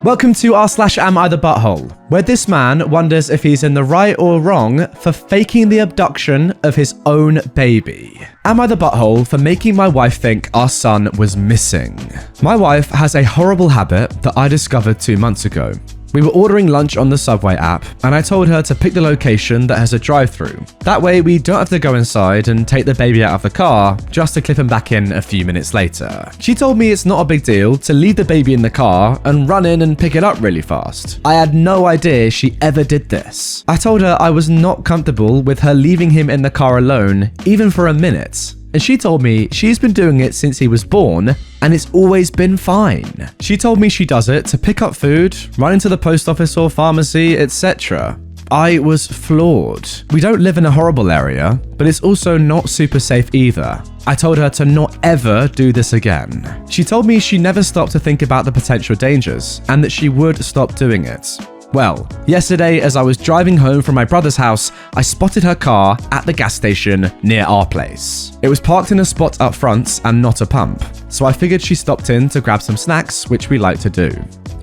Welcome to r/Am I the Butthole, where this man wonders if he's in the right or wrong for faking the abduction of his own baby. Am I the butthole for making my wife think our son was missing? My wife has a horrible habit that I discovered 2 months ago. We were ordering lunch on the Subway app, and I told her to pick the location that has a drive-thru. That way we don't have to go inside and take the baby out of the car just to clip him back in a few minutes later. She told me it's not a big deal to leave the baby in the car and run in and pick it up really fast. I had no idea she ever did this. I told her I was not comfortable with her leaving him in the car alone, even for a minute. And she told me she's been doing it since he was born, and it's always been fine. She told me she does it to pick up food, run into the post office or pharmacy, etc. I was floored. We don't live in a horrible area, but it's also not super safe either. I told her to not ever do this again. She told me she never stopped to think about the potential dangers, and that she would stop doing it. Well, yesterday as I was driving home from my brother's house, I spotted her car at the gas station near our place. It was parked in a spot up front and not a pump, so I figured she stopped in to grab some snacks, which we like to do.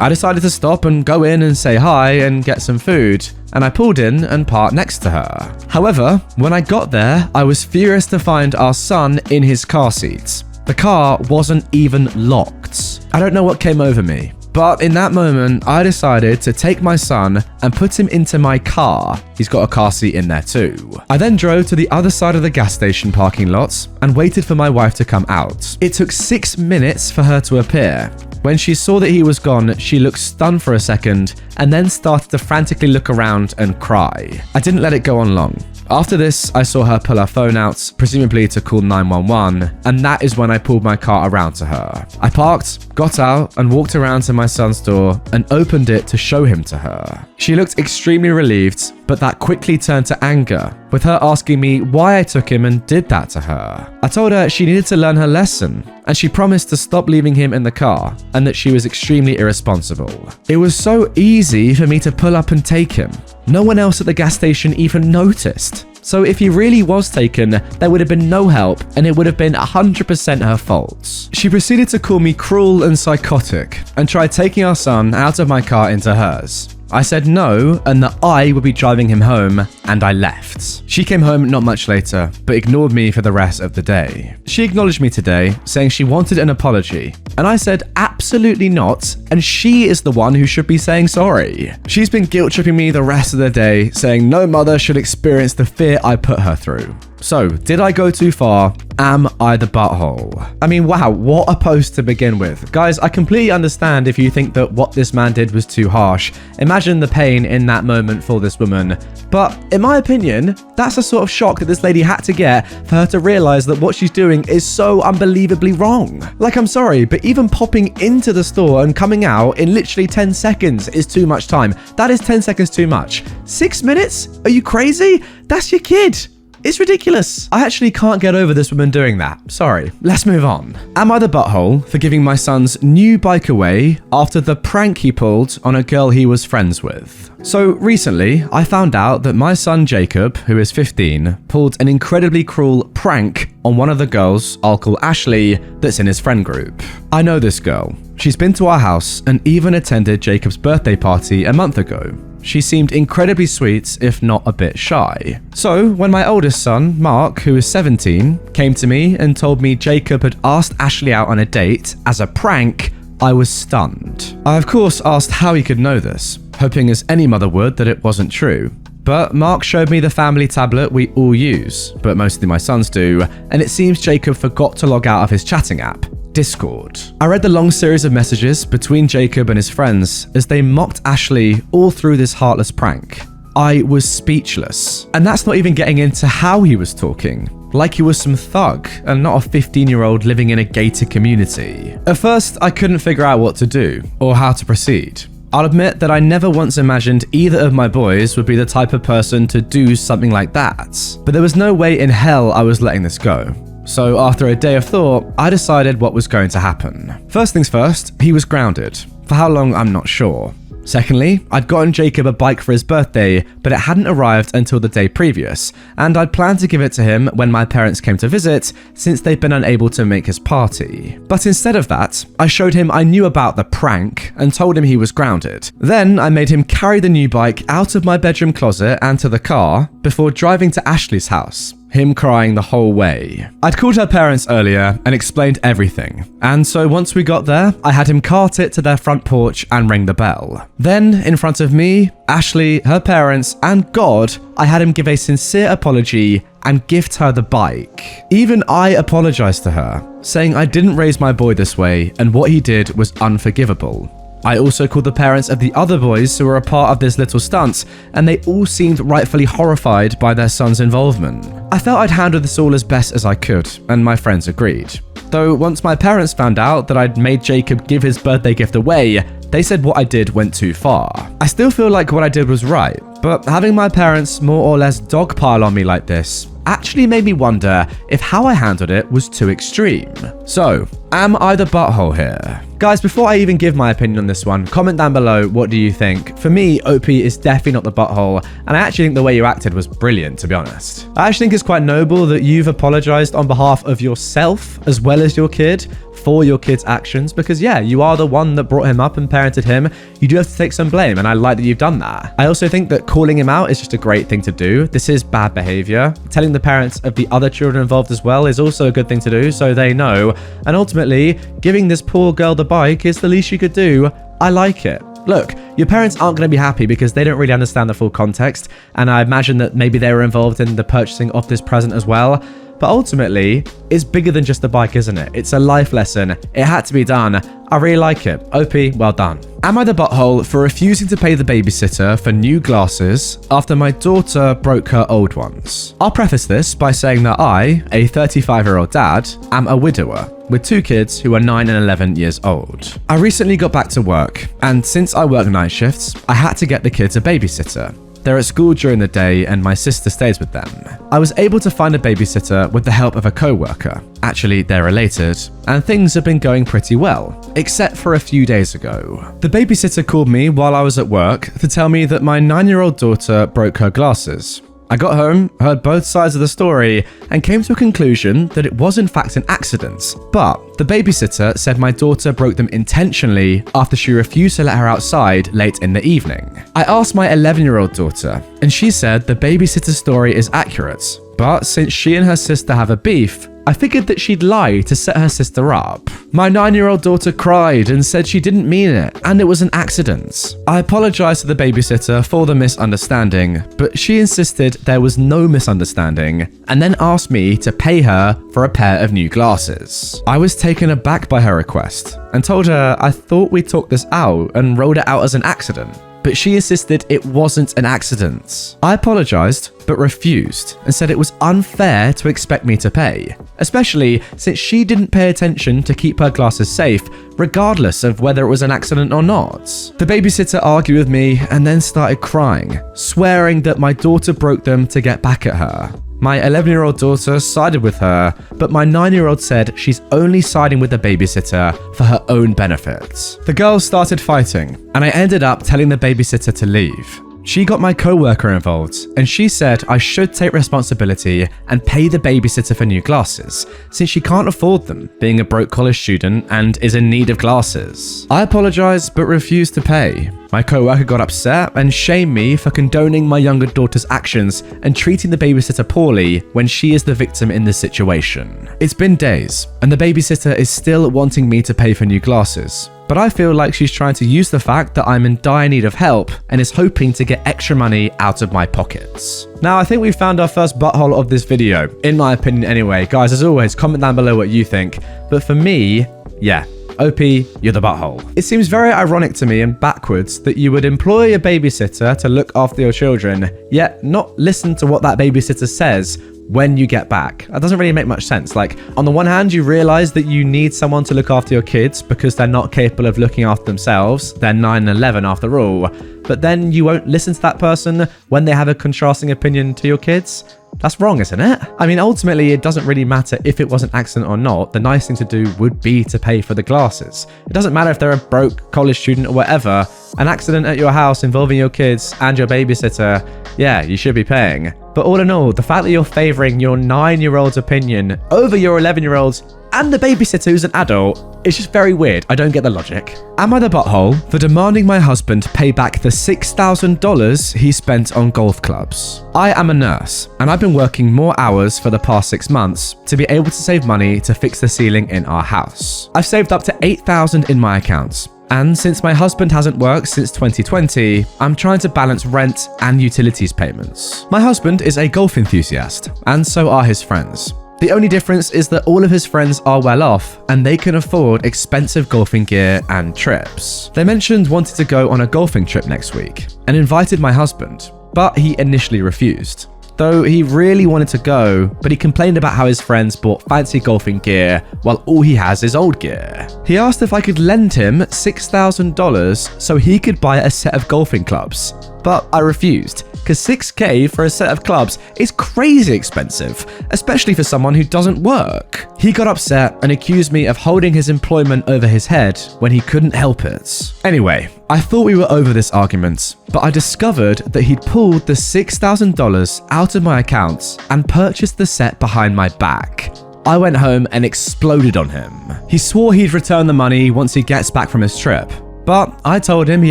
I decided to stop and go in and say hi and get some food, and I pulled in and parked next to her. However, when I got there, I was furious to find our son in his car seat. The car wasn't even locked. I don't know what came over me, but in that moment, I decided to take my son and put him into my car. He's got a car seat in there too. I then drove to the other side of the gas station parking lot and waited for my wife to come out. It took 6 minutes for her to appear. When she saw that he was gone, she looked stunned for a second and then started to frantically look around and cry. I didn't let it go on long. After this, I saw her pull her phone out, presumably to call 911, and that is when I pulled my car around to her. I parked, got out, and walked around to my son's door and opened it to show him to her. She looked extremely relieved, but that quickly turned to anger, with her asking me why I took him and did that to her. I told her she needed to learn her lesson, and she promised to stop leaving him in the car, and that she was extremely irresponsible. It was so easy for me to pull up and take him. No one else at the gas station even noticed. So if he really was taken, there would have been no help, and it would have been 100% her fault. She proceeded to call me cruel and psychotic, and tried taking our son out of my car into hers. I said no, and that I would be driving him home, and I left. She came home not much later, but ignored me for the rest of the day. She acknowledged me today, saying she wanted an apology, and I said absolutely not, and she is the one who should be saying sorry. She's been guilt-tripping me the rest of the day, saying no mother should experience the fear I put her through. So, did I go too far? Am I the butthole? I mean, wow, what a post to begin with. Guys, I completely understand if you think that what this man did was too harsh. Imagine the pain in that moment for this woman. But in my opinion, that's the sort of shock that this lady had to get for her to realize that what she's doing is so unbelievably wrong. Like, I'm sorry, but even popping into the store and coming out in literally 10 seconds is too much time. That is 10 seconds too much. 6 minutes? Are you crazy? That's your kid. It's ridiculous. I actually can't get over this woman doing that. Sorry. Let's move on. Am I the butthole for giving my son's new bike away after the prank he pulled on a girl he was friends with? So recently, I found out that my son Jacob, who is 15, pulled an incredibly cruel prank on one of the girls, I'll call Ashley, that's in his friend group. I know this girl. She's been to our house and even attended Jacob's birthday party a month ago. She seemed incredibly sweet, if not a bit shy. So, when my oldest son, Mark, who is 17, came to me and told me Jacob had asked Ashley out on a date as a prank, I was stunned. I of course asked how he could know this, hoping as any mother would that it wasn't true. But Mark showed me the family tablet we all use, but mostly my sons do, and it seems Jacob forgot to log out of his chatting app, Discord. I read the long series of messages between Jacob and his friends as they mocked Ashley all through this heartless prank. I was speechless. And that's not even getting into how he was talking. Like he was some thug and not a 15-year-old living in a gated community. At first, I couldn't figure out what to do or how to proceed. I'll admit that I never once imagined either of my boys would be the type of person to do something like that. But there was no way in hell I was letting this go. So after a day of thought, I decided what was going to happen. First things first, he was grounded. For how long, I'm not sure. Secondly, I'd gotten Jacob a bike for his birthday, but it hadn't arrived until the day previous, and I'd planned to give it to him when my parents came to visit, since they'd been unable to make his party. But instead of that, I showed him I knew about the prank and told him he was grounded. Then I made him carry the new bike out of my bedroom closet and to the car before driving to Ashley's house, him crying the whole way. I'd called her parents earlier and explained everything, and so once we got there, I had him cart it to their front porch and ring the bell. Then, in front of me, Ashley, her parents, and God, I had him give a sincere apology and gift her the bike. Even I apologized to her, saying I didn't raise my boy this way and what he did was unforgivable. I also called the parents of the other boys who were a part of this little stunt, and they all seemed rightfully horrified by their son's involvement. I felt I'd handled this all as best as I could, and my friends agreed. Though once my parents found out that I'd made Jacob give his birthday gift away, they said what I did went too far. I still feel like what I did was right, but having my parents more or less dogpile on me like this actually made me wonder if how I handled it was too extreme. So, am I the butthole here? Guys, before I even give my opinion on this one, comment down below what do you think. For me, OP is definitely not the butthole, and I actually think the way you acted was brilliant, to be honest. I actually think it's quite noble that you've apologized on behalf of yourself as well as your kid for your kid's actions, because yeah, you are the one that brought him up and parented him. You do have to take some blame, and I like that you've done that. I also think that calling him out is just a great thing to do. This is bad behavior. Telling the parents of the other children involved as well is also a good thing to do, so they know. And ultimately, giving this poor girl the bike is the least you could do. I like it. Look, your parents aren't going to be happy because they don't really understand the full context, and I imagine that maybe they were involved in the purchasing of this present as well. But ultimately, it's bigger than just a bike, isn't it? It's a life lesson. It had to be done. I really like it. OP, well done. Am I the butthole for refusing to pay the babysitter for new glasses after my daughter broke her old ones? I'll preface this by saying that I, a 35-year-old dad, am a widower with two kids who are 9 and 11 years old. I recently got back to work, and since I work night shifts, I had to get the kids a babysitter. They're at school during the day and my sister stays with them. I was able to find a babysitter with the help of a co-worker. Actually, they're related, and things have been going pretty well, except for a few days ago. The babysitter called me while I was at work to tell me that my 9-year-old daughter broke her glasses. I got home, heard both sides of the story, and came to a conclusion that it was in fact an accident. But the babysitter said my daughter broke them intentionally after she refused to let her outside late in the evening. I asked my 11-year-old daughter, and she said the babysitter's story is accurate. But since she and her sister have a beef, I figured that she'd lie to set her sister up. My 9-year-old daughter cried and said she didn't mean it and it was an accident. I apologized to the babysitter for the misunderstanding, but she insisted there was no misunderstanding and then asked me to pay her for a pair of new glasses. I was taken aback by her request and told her I thought we talked this out and rolled it out as an accident. But she insisted it wasn't an accident. I apologized, but refused, and said it was unfair to expect me to pay, especially since she didn't pay attention to keep her glasses safe, regardless of whether it was an accident or not. The babysitter argued with me and then started crying, swearing that my daughter broke them to get back at her. My 11-year-old daughter sided with her, but my 9-year-old said she's only siding with the babysitter for her own benefit. The girls started fighting, and I ended up telling the babysitter to leave. She got my co-worker involved, and she said I should take responsibility and pay the babysitter for new glasses, since she can't afford them, being a broke college student and is in need of glasses. I apologized, but refused to pay. My co-worker got upset and shamed me for condoning my younger daughter's actions and treating the babysitter poorly when she is the victim in this situation. It's been days, and the babysitter is still wanting me to pay for new glasses. But I feel like she's trying to use the fact that I'm in dire need of help and is hoping to get extra money out of my pockets. Now, I think we've found our first butthole of this video, in my opinion anyway. Guys, as always, comment down below what you think. But for me, yeah, OP, you're the butthole. It seems very ironic to me and backwards that you would employ a babysitter to look after your children, yet not listen to what that babysitter says when you get back. That doesn't really make much sense. Like, on the one hand, you realize that you need someone to look after your kids because they're not capable of looking after themselves. They're 9 and 11 after all. But then you won't listen to that person when they have a contrasting opinion to your kids. That's wrong, isn't it? I mean, ultimately, it doesn't really matter if it was an accident or not. The nice thing to do would be to pay for the glasses. It doesn't matter if they're a broke college student or whatever. An accident at your house involving your kids and your babysitter, yeah, you should be paying. But all in all, the fact that you're favoring your 9-year-old's opinion over your 11-year-old's and the babysitter who's an adult, it's just very weird. I don't get the logic. Am I the butthole for demanding my husband pay back the $6,000 he spent on golf clubs? I am a nurse, and I've been working more hours for the past 6 months to be able to save money to fix the ceiling in our house. I've saved up to $8,000 in my accounts. And since my husband hasn't worked since 2020, I'm trying to balance rent and utilities payments. My husband is a golf enthusiast, and so are his friends. The only difference is that all of his friends are well off and they can afford expensive golfing gear and trips. They mentioned wanting to go on a golfing trip next week and invited my husband, but he initially refused. Though he really wanted to go, but he complained about how his friends bought fancy golfing gear while all he has is old gear. He asked if I could lend him $6,000 so he could buy a set of golfing clubs, but I refused, because $6,000 for a set of clubs is crazy expensive, especially for someone who doesn't work. He got upset and accused me of holding his employment over his head when he couldn't help it. Anyway, I thought we were over this argument, but I discovered that he'd pulled the $6,000 out of my accounts and purchased the set behind my back. I went home and exploded on him. He swore he'd return the money once he gets back from his trip. But I told him he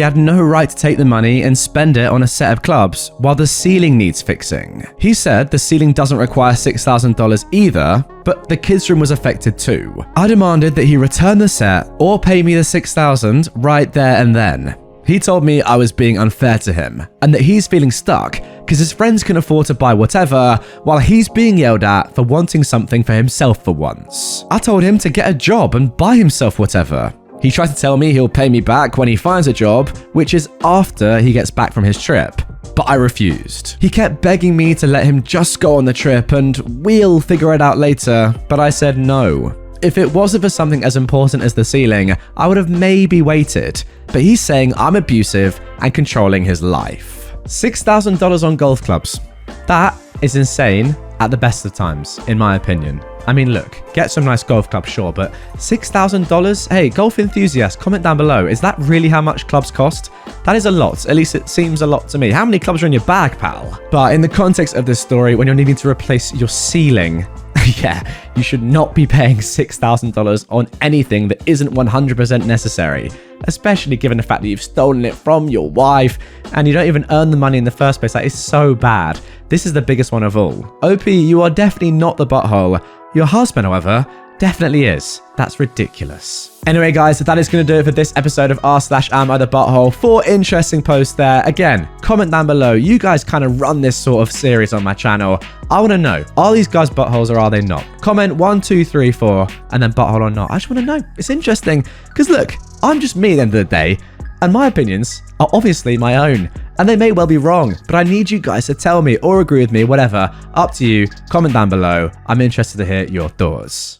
had no right to take the money and spend it on a set of clubs while the ceiling needs fixing. He said the ceiling doesn't require $6,000 either, but the kids' room was affected too. I demanded that he return the set or pay me the $6,000 right there and then. He told me I was being unfair to him and that he's feeling stuck because his friends can afford to buy whatever while he's being yelled at for wanting something for himself for once. I told him to get a job and buy himself whatever. He tried to tell me he'll pay me back when he finds a job, which is after he gets back from his trip. But I refused. He kept begging me to let him just go on the trip and we'll figure it out later, but I said no. If it wasn't for something as important as the ceiling, I would have maybe waited, but he's saying I'm abusive and controlling his life. $6,000 on golf clubs. That is insane at the best of times, in my opinion. I mean, look, get some nice golf clubs, sure, but $6,000? Hey, golf enthusiast, comment down below. Is that really how much clubs cost? That is a lot. At least it seems a lot to me. How many clubs are in your bag, pal? But in the context of this story, when you're needing to replace your ceiling, yeah, you should not be paying $6,000 on anything that isn't 100% necessary, especially given the fact that you've stolen it from your wife and you don't even earn the money in the first place. That is so bad. This is the biggest one of all. OP, you are definitely not the butthole. Your husband, however, definitely is. That's ridiculous. Anyway, guys, that is going to do it for this episode of r/am I the butthole. 4 interesting posts there. Again, comment down below. You guys kind of run this sort of series on my channel. I want to know, are these guys buttholes or are they not? Comment 1, 2, 3, 4, and then butthole or not. I just want to know. It's interesting because look, I'm just me at the end of the day, and my opinions are obviously my own. And they may well be wrong, but I need you guys to tell me or agree with me, whatever. Up to you. Comment down below. I'm interested to hear your thoughts.